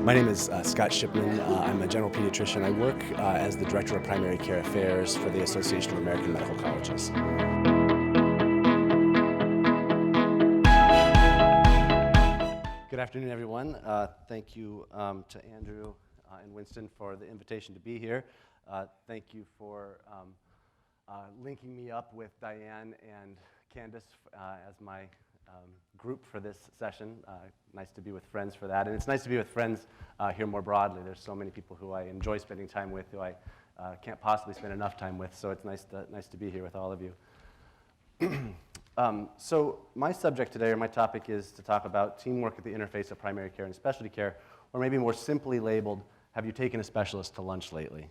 My name is Scott Shipman. I'm a general pediatrician. I work as the Director of Primary Care Affairs for the Association of American Medical Colleges. Good afternoon, everyone. Thank you to Andrew and Winston for the invitation to be here. Thank you for linking me up with Diane and Candace as my group for this session. Nice to be with friends for that. And it's nice to be with friends here more broadly. There's so many people who I enjoy spending time with who I can't possibly spend enough time with, so it's nice to be here with all of you. So my subject today, or my topic, is to talk about teamwork at the interface of primary care and specialty care, or maybe more simply labeled, have you taken a specialist to lunch lately?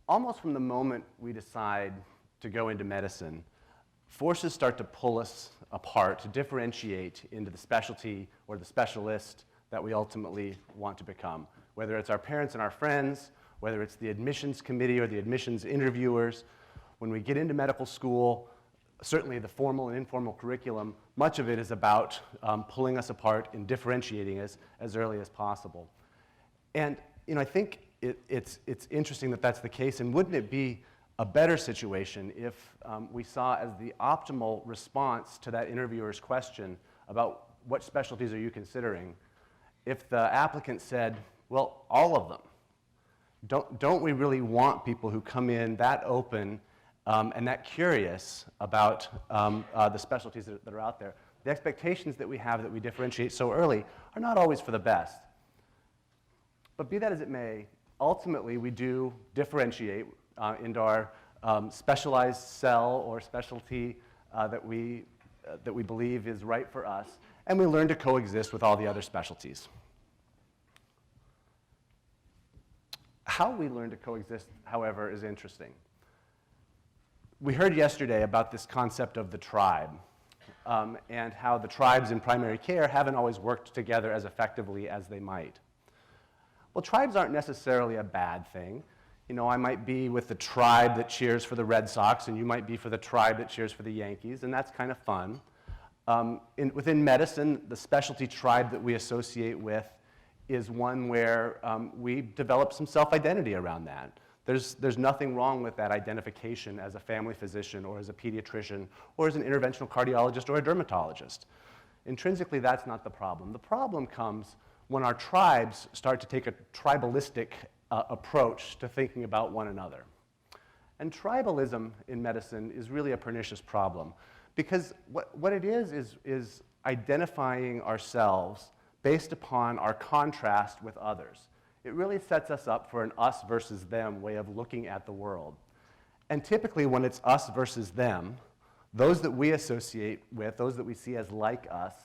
Almost from the moment we decide to go into medicine, forces start to pull us apart, to differentiate into the specialty or the specialist that we ultimately want to become. Whether it's our parents and our friends, whether it's the admissions committee or the admissions interviewers, when we get into medical school, certainly the formal and informal curriculum, much of it is about pulling us apart and differentiating us as early as possible. And I think it's interesting that that's the case, and wouldn't it be a better situation if we saw as the optimal response to that interviewer's question about what specialties are you considering, if the applicant said, well, all of them. Don't we really want people who come in that open and that curious about the specialties that are out there? The expectations that we have that we differentiate so early are not always for the best. But be that as it may, ultimately we do differentiate into our specialized cell or specialty that we believe is right for us, and we learn to coexist with all the other specialties. How we learn to coexist, however, is interesting. We heard yesterday about this concept of the tribe and how the tribes in primary care haven't always worked together as effectively as they might. Well, tribes aren't necessarily a bad thing. I might be with the tribe that cheers for the Red Sox, and you might be for the tribe that cheers for the Yankees, and that's kind of fun. Within medicine, the specialty tribe that we associate with is one where we develop some self-identity around that. There's nothing wrong with that identification as a family physician or as a pediatrician or as an interventional cardiologist or a dermatologist. Intrinsically, that's not the problem. The problem comes when our tribes start to take a tribalistic approach to thinking about one another. And tribalism in medicine is really a pernicious problem, because what it is identifying ourselves based upon our contrast with others. It really sets us up for an us versus them way of looking at the world. And typically when it's us versus them, those that we associate with, those that we see as like us,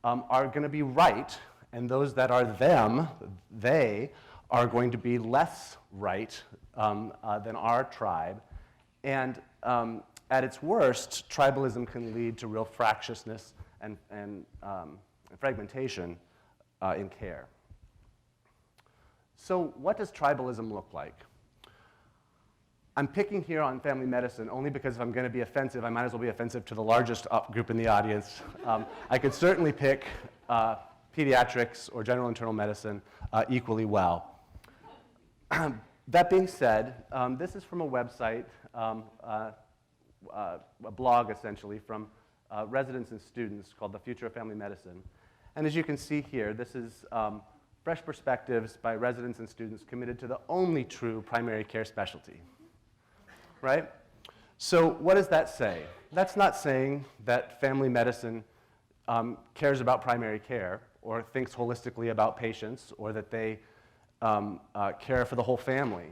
are going to be right, and those that are them, they, are going to be less right than our tribe. And at its worst, tribalism can lead to real fractiousness and fragmentation in care. So what does tribalism look like? I'm picking here on family medicine only because if I'm going to be offensive, I might as well be offensive to the largest group in the audience. I could certainly pick pediatrics or general internal medicine equally well. That being said, this is from a website, a blog essentially, from residents and students called The Future of Family Medicine. And as you can see here, this is fresh perspectives by residents and students committed to the only true primary care specialty, right? So what does that say? That's not saying that family medicine cares about primary care or thinks holistically about patients or that they care for the whole family.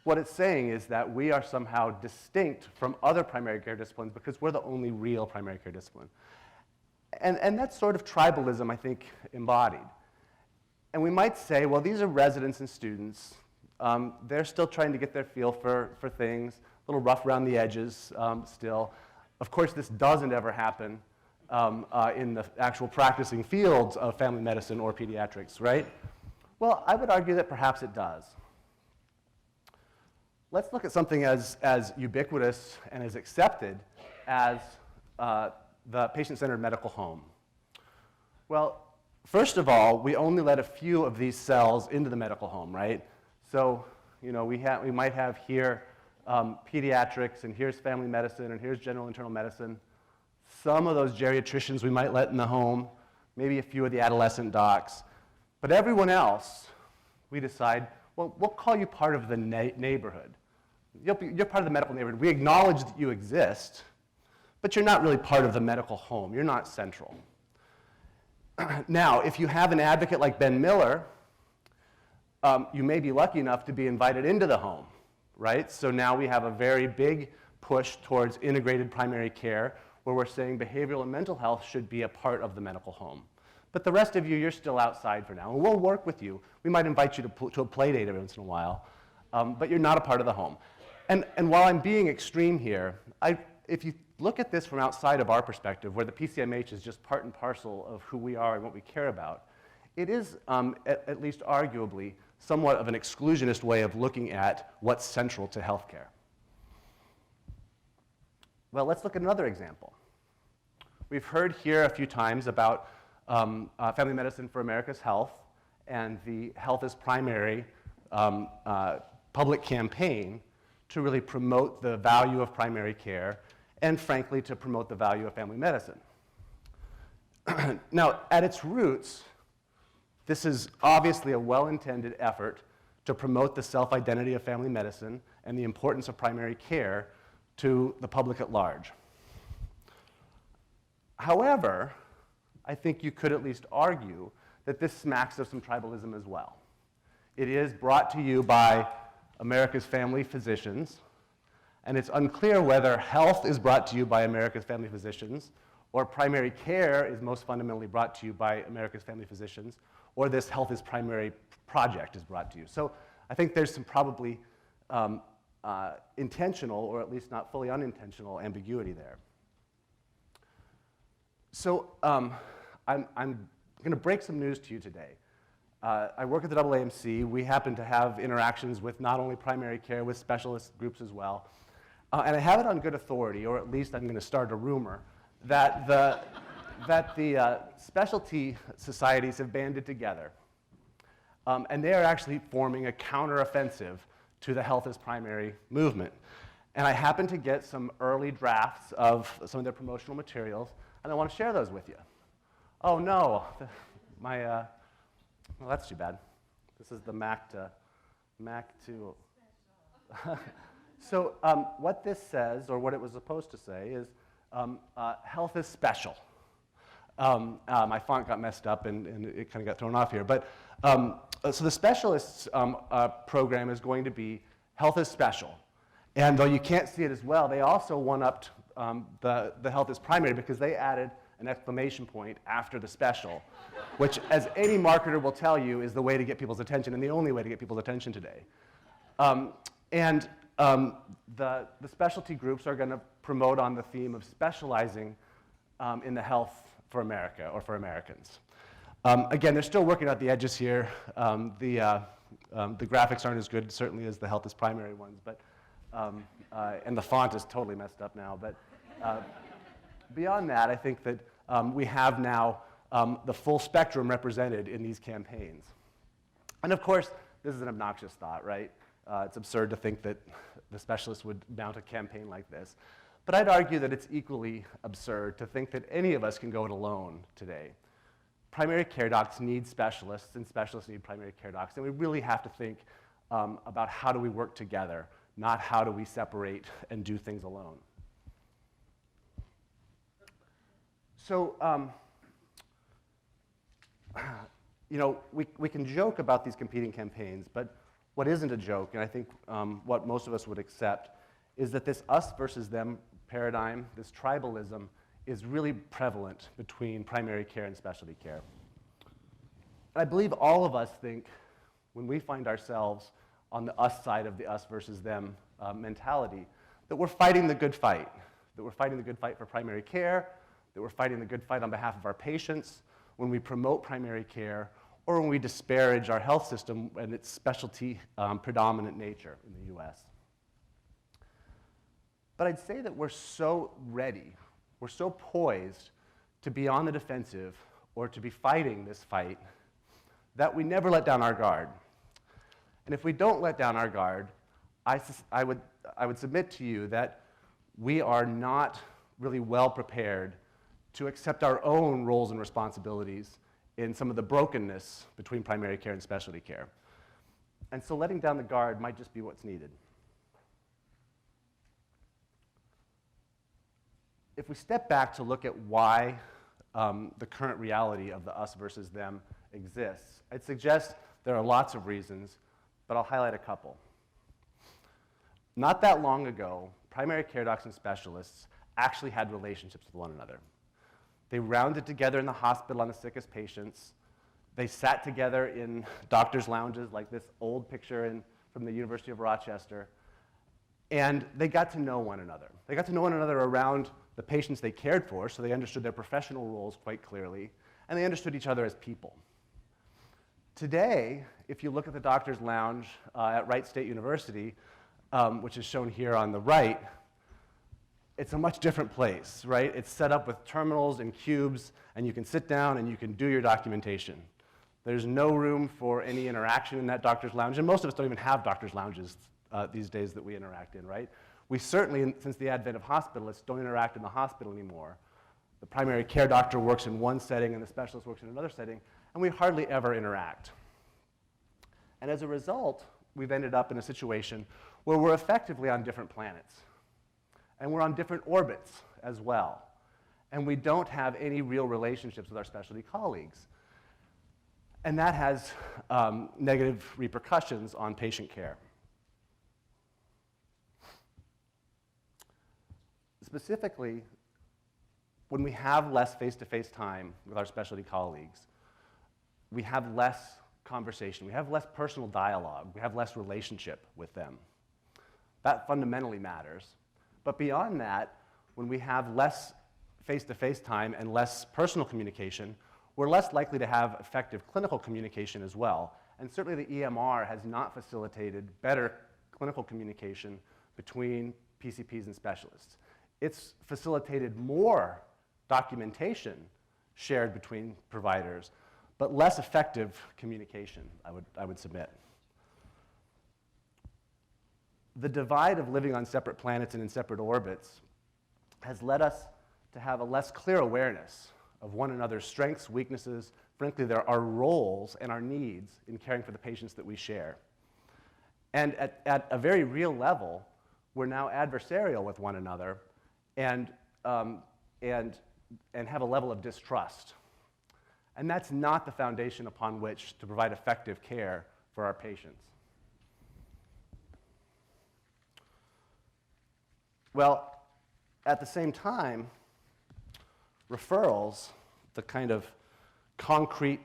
What it's saying is that we are somehow distinct from other primary care disciplines because we're the only real primary care discipline. And that's sort of tribalism, I think, embodied. And we might say, well, these are residents and students. They're still trying to get their feel for things, a little rough around the edges still. Of course, this doesn't ever happen in the actual practicing fields of family medicine or pediatrics, right? Well, I would argue that perhaps it does. Let's look at something as ubiquitous and as accepted as the patient-centered medical home. Well, first of all, we only let a few of these cells into the medical home, right? So, we might have here pediatrics, and here's family medicine, and here's general internal medicine. Some of those geriatricians we might let in the home, maybe a few of the adolescent docs. But everyone else, we decide, well, we'll call you part of the neighborhood. You're part of the medical neighborhood. We acknowledge that you exist, but you're not really part of the medical home. You're not central. Now, if you have an advocate like Ben Miller, you may be lucky enough to be invited into the home, right? So now we have a very big push towards integrated primary care, where we're saying behavioral and mental health should be a part of the medical home. But the rest of you, you're still outside for now, and we'll work with you. We might invite you to a play date every once in a while, but you're not a part of the home. And while I'm being extreme here, if you look at this from outside of our perspective, where the PCMH is just part and parcel of who we are and what we care about, it is, at least arguably, somewhat of an exclusionist way of looking at what's central to healthcare. Well, let's look at another example. We've heard here a few times about Family Medicine for America's Health and the Health is Primary public campaign to really promote the value of primary care and, frankly, to promote the value of family medicine. Now, at its roots, this is obviously a well-intended effort to promote the self-identity of family medicine and the importance of primary care to the public at large. However, I think you could at least argue that this smacks of some tribalism as well. It is brought to you by America's family physicians, and it's unclear whether health is brought to you by America's family physicians, or primary care is most fundamentally brought to you by America's family physicians, or this Health is Primary project is brought to you. So I think there's some probably intentional, or at least not fully unintentional, ambiguity there. So I'm going to break some news to you today. I work at the AAMC. We happen to have interactions with not only primary care, with specialist groups as well. And I have it on good authority, or at least I'm going to start a rumor, that the specialty societies have banded together. And they are actually forming a counteroffensive to the Health is Primary movement. And I happen to get some early drafts of some of their promotional materials, and I want to share those with you. Oh no, well, that's too bad. This is the Mac to. So what this says, or what it was supposed to say, is health is special. My font got messed up and it kind of got thrown off here. But so the specialists program is going to be health is special. And though you can't see it as well, they also one-upped the health is primary, because they added an exclamation point after the special, which, as any marketer will tell you, is the way to get people's attention and the only way to get people's attention today. The specialty groups are going to promote on the theme of specializing in the health for America, or for Americans. Again, they're still working out the edges here. The graphics aren't as good, certainly, as the Health is Primary ones, but and the font is totally messed up now. But beyond that, I think that we have now the full spectrum represented in these campaigns. And of course, this is an obnoxious thought, right? It's absurd to think that the specialists would mount a campaign like this. But I'd argue that it's equally absurd to think that any of us can go it alone today. Primary care docs need specialists, and specialists need primary care docs. And we really have to think about how do we work together, not how do we separate and do things alone. So, we can joke about these competing campaigns, but what isn't a joke, and I think what most of us would accept, is that this us versus them paradigm, this tribalism, is really prevalent between primary care and specialty care. I believe all of us think, when we find ourselves on the us side of the us versus them mentality, that we're fighting the good fight, that we're fighting the good fight for primary care, that we're fighting the good fight on behalf of our patients when we promote primary care, or when we disparage our health system and its specialty predominant nature in the US. But I'd say that we're so ready, we're so poised to be on the defensive or to be fighting this fight, that we never let down our guard. And if we don't let down our guard, I would submit to you that we are not really well prepared to accept our own roles and responsibilities in some of the brokenness between primary care and specialty care. And so letting down the guard might just be what's needed. If we step back to look at why the current reality of the us versus them exists, I'd suggest there are lots of reasons, but I'll highlight a couple. Not that long ago, primary care docs and specialists actually had relationships with one another. They rounded together in the hospital on the sickest patients. They sat together in doctors' lounges, like this old picture from the University of Rochester, and they got to know one another. They got to know one another around the patients they cared for, so they understood their professional roles quite clearly, and they understood each other as people. Today, if you look at the doctor's lounge at Wright State University, which is shown here on the right, it's a much different place, right? It's set up with terminals and cubes, and you can sit down and you can do your documentation. There's no room for any interaction in that doctor's lounge, and most of us don't even have doctor's lounges these days that we interact in, right? We certainly, since the advent of hospitalists, don't interact in the hospital anymore. The primary care doctor works in one setting and the specialist works in another setting, and we hardly ever interact. And as a result, we've ended up in a situation where we're effectively on different planets. And we're on different orbits as well. And we don't have any real relationships with our specialty colleagues. And that has negative repercussions on patient care. Specifically, when we have less face-to-face time with our specialty colleagues, we have less conversation, we have less personal dialogue, we have less relationship with them. That fundamentally matters. But beyond that, when we have less face-to-face time and less personal communication, we're less likely to have effective clinical communication as well. And certainly the EMR has not facilitated better clinical communication between PCPs and specialists. It's facilitated more documentation shared between providers, but less effective communication, I would submit. The divide of living on separate planets and in separate orbits has led us to have a less clear awareness of one another's strengths, weaknesses, frankly, our roles and our needs in caring for the patients that we share. And at a very real level, we're now adversarial with one another and have a level of distrust. And that's not the foundation upon which to provide effective care for our patients. Well, at the same time, referrals, the kind of concrete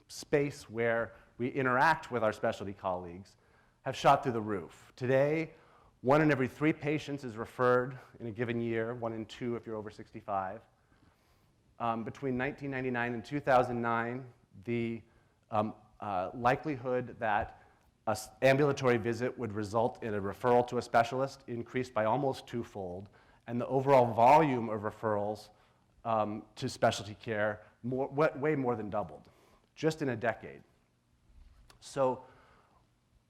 space where we interact with our specialty colleagues, have shot through the roof. Today, 1 in every 3 patients is referred in a given year, 1 in 2 if you're over 65. Between 1999 and 2009, the likelihood that an ambulatory visit would result in a referral to a specialist increased by almost 2-fold, and the overall volume of referrals to specialty care way more than doubled, just in a decade. So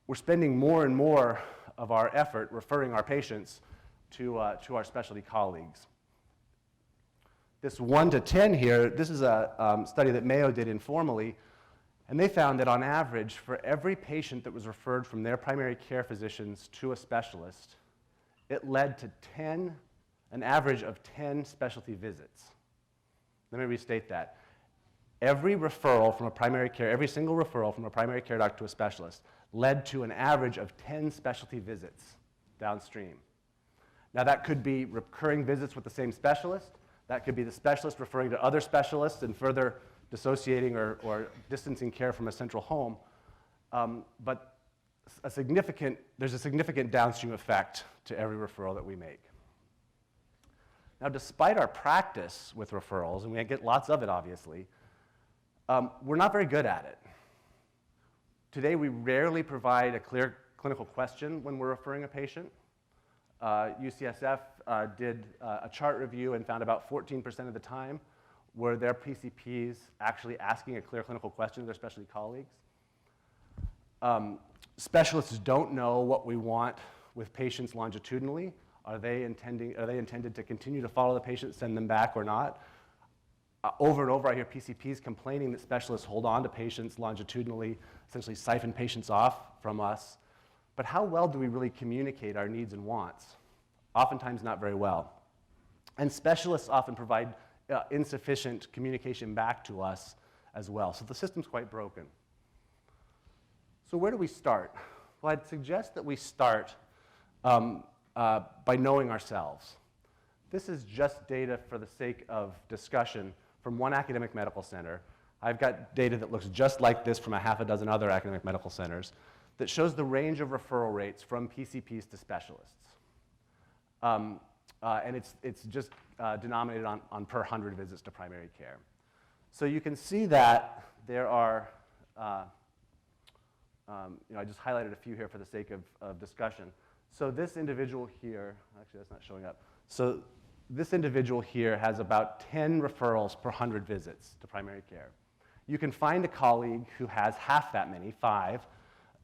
we're spending more and more of our effort referring our patients to our specialty colleagues. This 1 to 10 here, this is a study that Mayo did informally, and they found that on average, for every patient that was referred from their primary care physicians to a specialist, it led to an average of 10 specialty visits. Let me restate that. Every referral from a primary care, every single referral from a primary care doc to a specialist led to an average of 10 specialty visits downstream. Now that could be recurring visits with the same specialist. That could be the specialist referring to other specialists and further dissociating or distancing care from a central home. But there's a significant downstream effect to every referral that we make. Now, despite our practice with referrals, and we get lots of it, obviously, we're not very good at it. Today, we rarely provide a clear clinical question when we're referring a patient. UCSF did a chart review and found about 14% of the time Were their PCPs actually asking a clear clinical question to their specialty colleagues? Specialists don't know what we want with patients longitudinally. Are they intended to continue to follow the patient, send them back or not? Over and over, I hear PCPs complaining that specialists hold on to patients longitudinally, essentially siphon patients off from us. But how well do we really communicate our needs and wants? Oftentimes not very well. And specialists often provide insufficient communication back to us as well. So the system's quite broken. So where do we start? Well, I'd suggest that we start by knowing ourselves. This is just data for the sake of discussion from one academic medical center. I've got data that looks just like this from a half a dozen other academic medical centers that shows the range of referral rates from PCPs to specialists. And it's just denominated on per 100 visits to primary care. So you can see that there are, I just highlighted a few here for the sake of discussion. So this individual here, actually that's not showing up. So this individual here has about 10 referrals per 100 visits to primary care. You can find a colleague who has half that many, 5,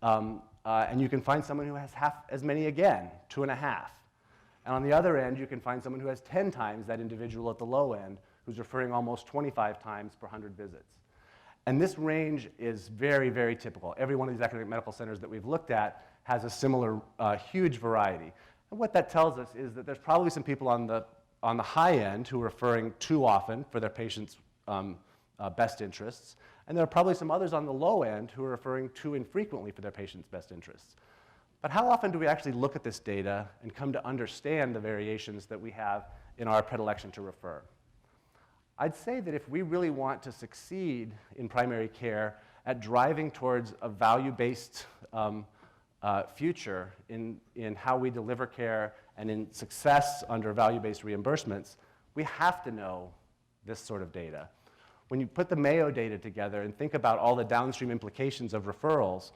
and you can find someone who has half as many again, 2.5. And on the other end, you can find someone who has 10 times that individual at the low end, who's referring almost 25 times per 100 visits. And this range is very, very typical. Every one of these academic medical centers that we've looked at has a similar huge variety. And what that tells us is that there's probably some people on the high end who are referring too often for their patients' best interests, and there are probably some others on the low end who are referring too infrequently for their patients' best interests. But how often do we actually look at this data and come to understand the variations that we have in our predilection to refer? I'd say that if we really want to succeed in primary care at driving towards a value-based future in how we deliver care and in success under value-based reimbursements, we have to know this sort of data. When you put the Mayo data together and think about all the downstream implications of referrals,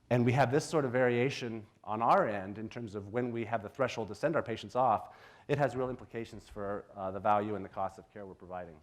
and we have this sort of variation on our end in terms of when we have the threshold to send our patients off, it has real implications for the value and the cost of care we're providing.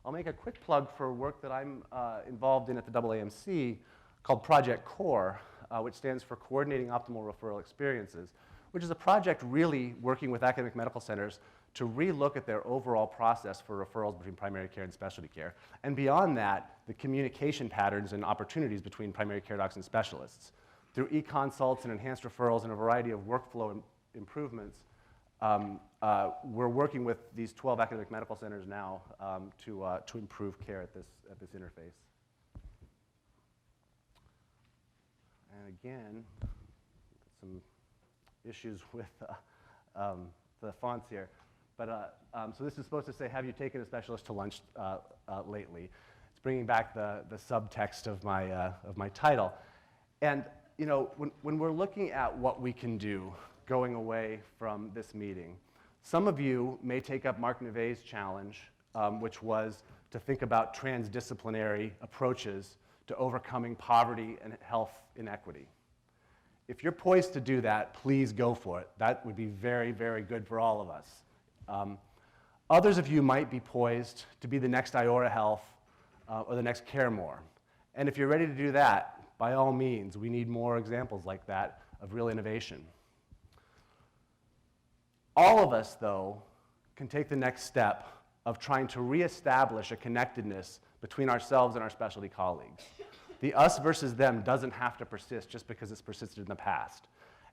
I'll make a quick plug for work that I'm involved in at the AAMC called Project CORE, which stands for Coordinating Optimal Referral Experiences, which is a project really working with academic medical centers to relook at their overall process for referrals between primary care and specialty care. And beyond that, the communication patterns and opportunities between primary care docs and specialists. Through e-consults and enhanced referrals and a variety of workflow improvements, we're working with these 12 academic medical centers now to improve care at this interface. And again, some issues with the fonts here. But so this is supposed to say, have you taken a specialist to lunch lately? It's bringing back the subtext of my title. And when we're looking at what we can do going away from this meeting, some of you may take up Mark Neve's challenge, which was to think about transdisciplinary approaches to overcoming poverty and health inequity. If you're poised to do that, please go for it. That would be very, very good for all of us. Others of you might be poised to be the next Iora Health or the next CareMore. And if you're ready to do that, by all means, we need more examples like that of real innovation. All of us, though, can take the next step of trying to reestablish a connectedness between ourselves and our specialty colleagues. The us versus them doesn't have to persist just because it's persisted in the past.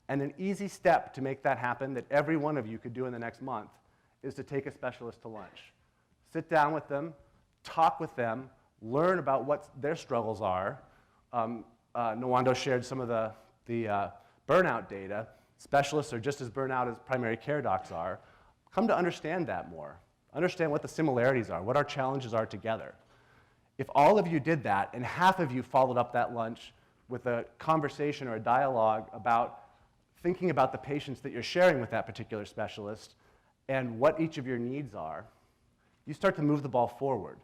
And an easy step to make that happen that every one of you could do in the next month is to take a specialist to lunch. Sit down with them, talk with them, learn about what their struggles are. Nwando shared some of the burnout data. Specialists are just as burnt out as primary care docs are. Come to understand that more. Understand what the similarities are, what our challenges are together. If all of you did that, and half of you followed up that lunch with a conversation or a dialogue about thinking about the patients that you're sharing with that particular specialist and what each of your needs are, you start to move the ball forward.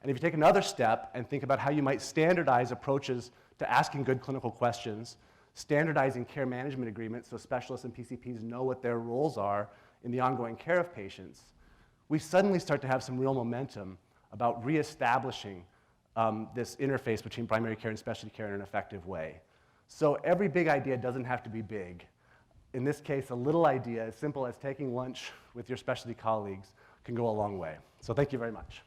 And if you take another step and think about how you might standardize approaches to asking good clinical questions, standardizing care management agreements so specialists and PCPs know what their roles are in the ongoing care of patients, we suddenly start to have some real momentum about reestablishing this interface between primary care and specialty care in an effective way. So every big idea doesn't have to be big. In this case, a little idea as simple as taking lunch with your specialty colleagues can go a long way. So thank you very much.